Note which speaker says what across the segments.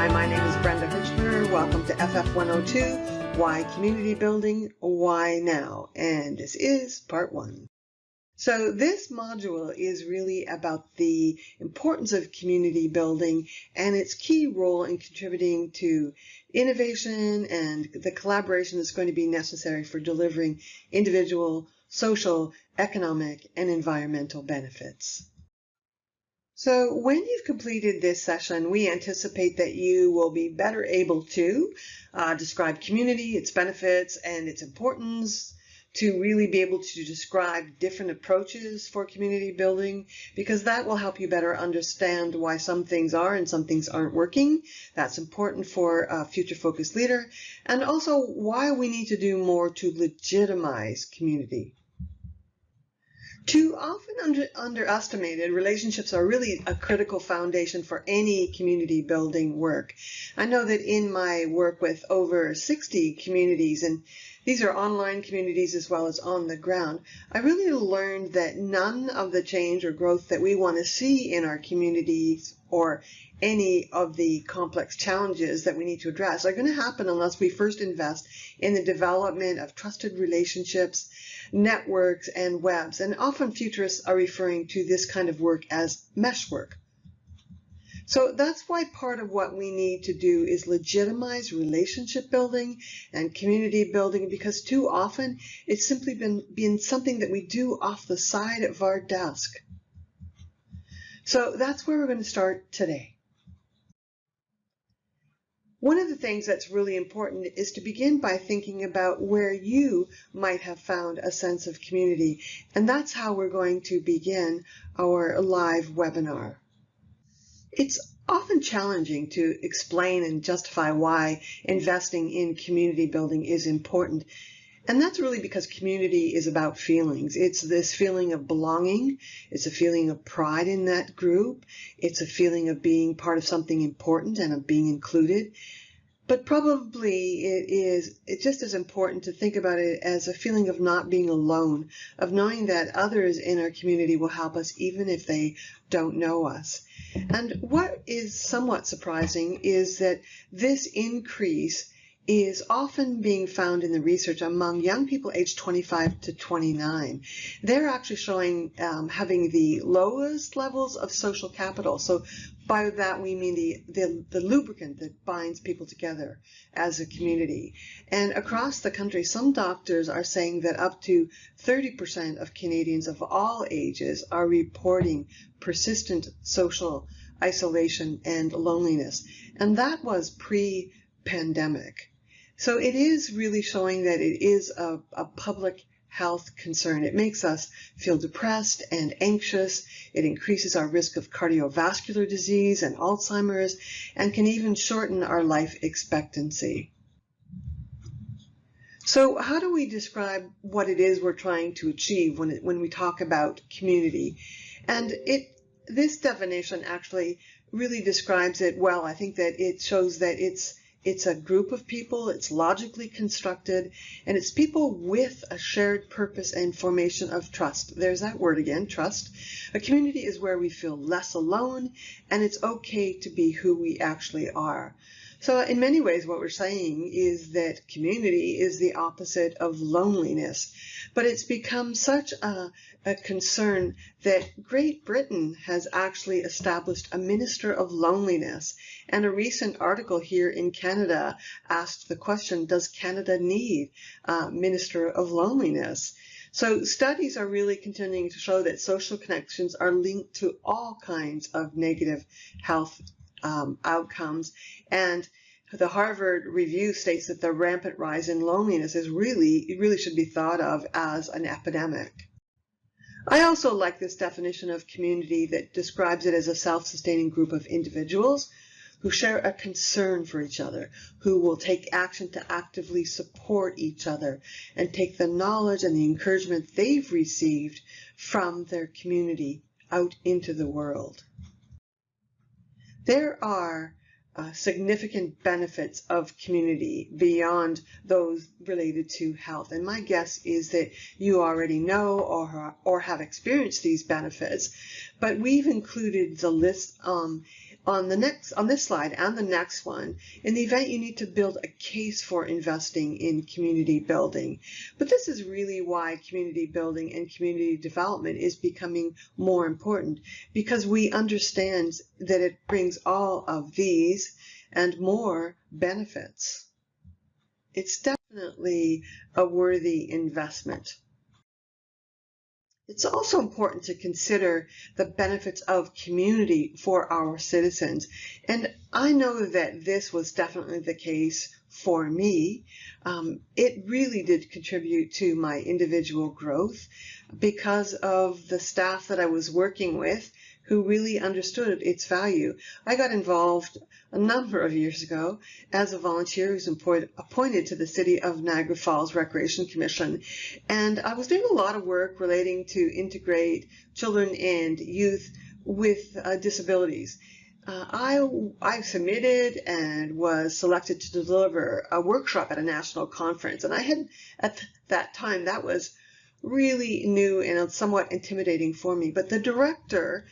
Speaker 1: Hi, my name is Brenda Hirschner. Welcome to FF102, Why Community Building, Why Now? And this is Part 1. So this module is really about the importance of community building and its key role in contributing to innovation and the collaboration that's going to be necessary for delivering individual, social, economic, and environmental benefits. So when you've completed this session, we anticipate that you will be better able to describe community, its benefits, and its importance, to really be able to describe different approaches for community building, because that will help you better understand why some things are and some things aren't working. That's important for a future-focused leader, and also why we need to do more to legitimize community. Too often underestimated, relationships are really a critical foundation for any community building work. I know that in my work with over 60 communities, and these are online communities as well as on the ground, I really learned that none of the change or growth that we want to see in our communities or any of the complex challenges that we need to address are going to happen unless we first invest in the development of trusted relationships, networks, and webs. And often futurists are referring to this kind of work as mesh work. So that's why part of what we need to do is legitimize relationship building and community building, because too often it's simply been something that we do off the side of our desk. So that's where we're going to start today. One of the things that's really important is to begin by thinking about where you might have found a sense of community, and that's how we're going to begin our live webinar. It's often challenging to explain and justify why investing in community building is important, and that's really because community is about feelings. It's this feeling of belonging, it's a feeling of pride in that group, it's a feeling of being part of something important and of being included. But probably it's just as important to think about it as a feeling of not being alone, of knowing that others in our community will help us even if they don't know us. And what is somewhat surprising is that this increase is often being found in the research among young people aged 25 to 29. They're actually showing having the lowest levels of social capital. So by that we mean the lubricant that binds people together as a community. And across the country, some doctors are saying that up to 30% of Canadians of all ages are reporting persistent social isolation and loneliness. And that was pre-pandemic. So it is really showing that it is a public health concern. It makes us feel depressed and anxious. It increases our risk of cardiovascular disease and Alzheimer's, and can even shorten our life expectancy. So how do we describe what it is we're trying to achieve when we talk about community? And this definition actually really describes it well. I think that it shows that it's a group of people, it's logically constructed, and it's people with a shared purpose and formation of trust. There's that word again, trust. A community is where we feel less alone, and it's okay to be who we actually are. So in many ways, what we're saying is that community is the opposite of loneliness. But it's become such a concern that Great Britain has actually established a Minister of Loneliness. And a recent article here in Canada asked the question, does Canada need a Minister of Loneliness? So studies are really continuing to show that social connections are linked to all kinds of negative health outcomes. And the Harvard Review states that the rampant rise in loneliness it really should be thought of as an epidemic. I also like this definition of community that describes it as a self-sustaining group of individuals who share a concern for each other, who will take action to actively support each other and take the knowledge and the encouragement they've received from their community out into the world. There are significant benefits of community beyond those related to health. And my guess is that you already know or have experienced these benefits, but we've included the list on on this slide and the next one, in the event you need to build a case for investing in community building. But this is really why community building and community development is becoming more important, because we understand that it brings all of these and more benefits. It's definitely a worthy investment. It's also important to consider the benefits of community for our citizens. And I know that this was definitely the case for me. It really did contribute to my individual growth because of the staff that I was working with who really understood its value. I got involved a number of years ago as a volunteer who's appointed to the City of Niagara Falls Recreation Commission, and I was doing a lot of work relating to integrate children and youth with disabilities. I submitted and was selected to deliver a workshop at a national conference, and I had, at that time, that was really new and somewhat intimidating for me. But the director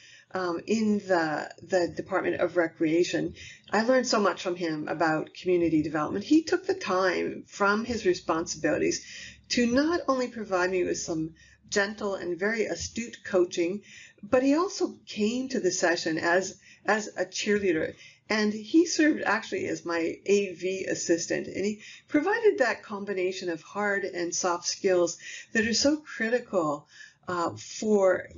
Speaker 1: in the Department of Recreation, I learned so much from him about community development. He took the time from his responsibilities to not only provide me with some gentle and very astute coaching, but he also came to the session as a cheerleader. And he served actually as my AV assistant, and he provided that combination of hard and soft skills that are so critical for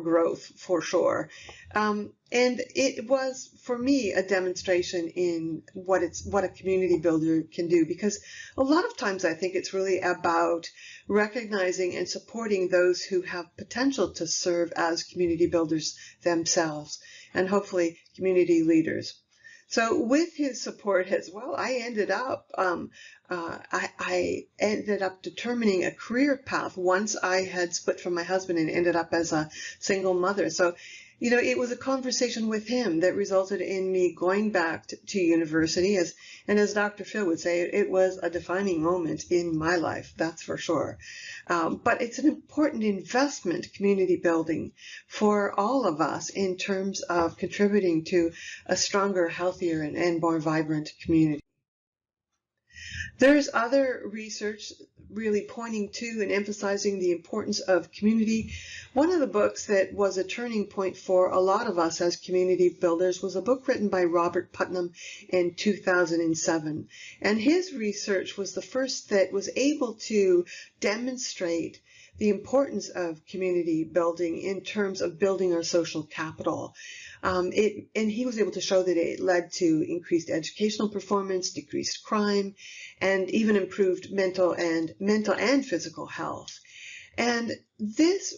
Speaker 1: growth, for sure. And it was, for me, a demonstration in what a community builder can do, because a lot of times I think it's really about recognizing and supporting those who have potential to serve as community builders themselves, and hopefully community leaders. So with his support as well, I ended up determining a career path once I had split from my husband and ended up as a single mother. So, you know, it was a conversation with him that resulted in me going back to university, and as Dr. Phil would say, it was a defining moment in my life, that's for sure. But it's an important investment, community building, for all of us in terms of contributing to a stronger, healthier, and more vibrant community. There's other research really pointing to and emphasizing the importance of community. One of the books that was a turning point for a lot of us as community builders was a book written by Robert Putnam in 2007. And his research was the first that was able to demonstrate the importance of community building in terms of building our social capital. And he was able to show that it led to increased educational performance, decreased crime, and even improved mental and physical health. And this,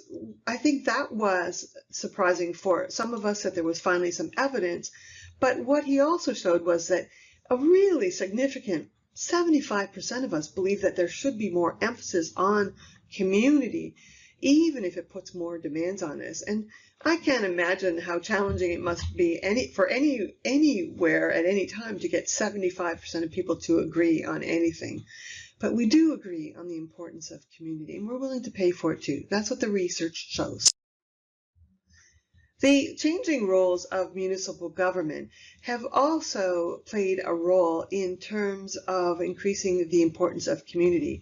Speaker 1: I think that was surprising for some of us, that there was finally some evidence. But what he also showed was that a really significant 75% of us believe that there should be more emphasis on community, even if it puts more demands on us. And I can't imagine how challenging it must be anywhere at any time to get 75% of people to agree on anything. But we do agree on the importance of community, and we're willing to pay for it too. That's what the research shows. The changing roles of municipal government have also played a role in terms of increasing the importance of community.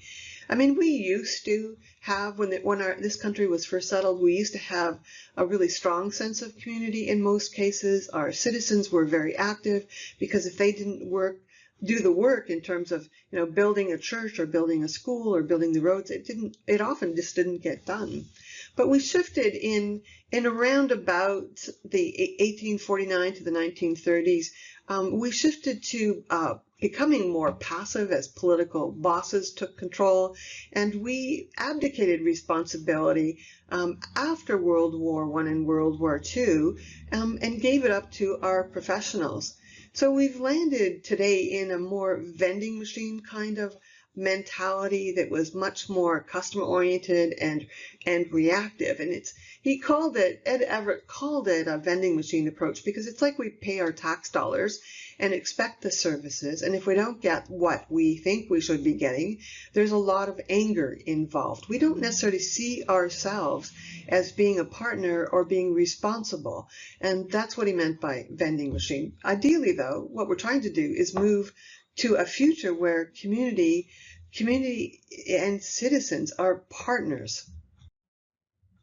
Speaker 1: I mean, we used to have, when this country was first settled, we used to have a really strong sense of community in most cases. Our citizens were very active, because if they didn't do the work in terms of, you know, building a church or building a school or building the roads, it often just didn't get done. But we shifted in around about the 1849 to the 1930s. We shifted to becoming more passive as political bosses took control, and we abdicated responsibility after World War I and World War II, and gave it up to our professionals. So we've landed today in a more vending machine kind of mentality that was much more customer oriented and reactive. And Ed Everett called it a vending machine approach, because it's like we pay our tax dollars and expect the services, and if we don't get what we think we should be getting, there's a lot of anger involved. We don't necessarily see ourselves as being a partner or being responsible, and that's what he meant by vending machine. Ideally, though, what we're trying to do is move to a future where community and citizens are partners.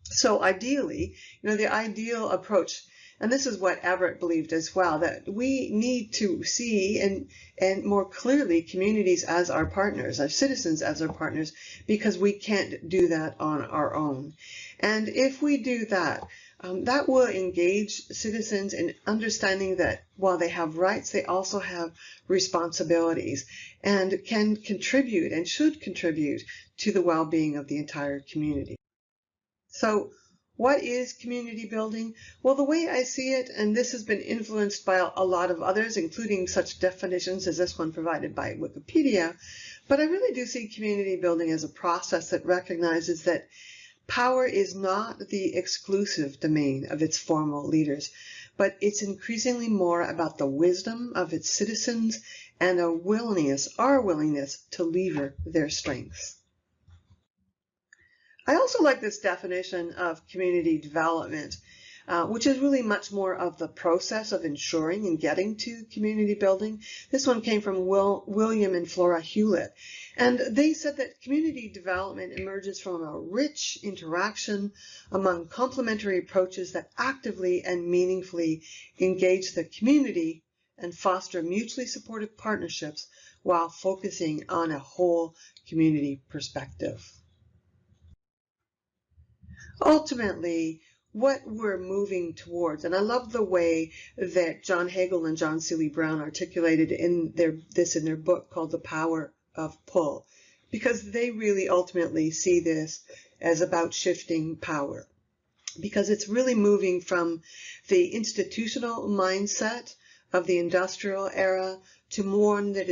Speaker 1: So ideally, the ideal approach, and this is what Everett believed as well, that we need to see and more clearly communities as our partners, our citizens as our partners, because we can't do that on our own. And if we do that, that will engage citizens in understanding that while they have rights, they also have responsibilities and can contribute and should contribute to the well-being of the entire community. So what is community building? Well, the way I see it, and this has been influenced by a lot of others, including such definitions as this one provided by Wikipedia, but I really do see community building as a process that recognizes that power is not the exclusive domain of its formal leaders, but it's increasingly more about the wisdom of its citizens and our willingness to lever their strengths. I also like this definition of community development, which is really much more of the process of ensuring and getting to community building. This one came from William and Flora Hewlett, and they said that community development emerges from a rich interaction among complementary approaches that actively and meaningfully engage the community and foster mutually supportive partnerships while focusing on a whole community perspective. Ultimately, what we're moving towards, and I love the way that John Hagel and John Seely Brown articulated this in their book called The Power of Pull, because they really ultimately see this as about shifting power, because it's really moving from the institutional mindset of the industrial era to one that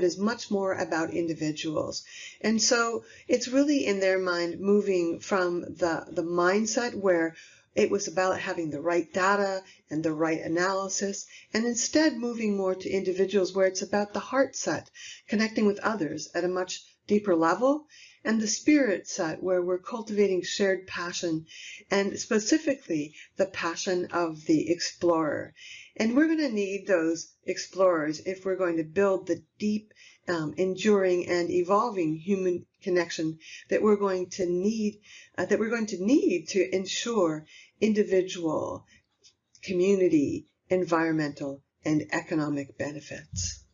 Speaker 1: is much more about individuals. And so it's really in their mind moving from the mindset where it was about having the right data and the right analysis, and instead moving more to individuals where it's about the heart set, connecting with others at a much deeper level, and the spirit set where we're cultivating shared passion, and specifically the passion of the explorer. And we're going to need those explorers if we're going to build the deep, enduring, and evolving human connection that we're going to need to ensure individual, community, environmental, and economic benefits.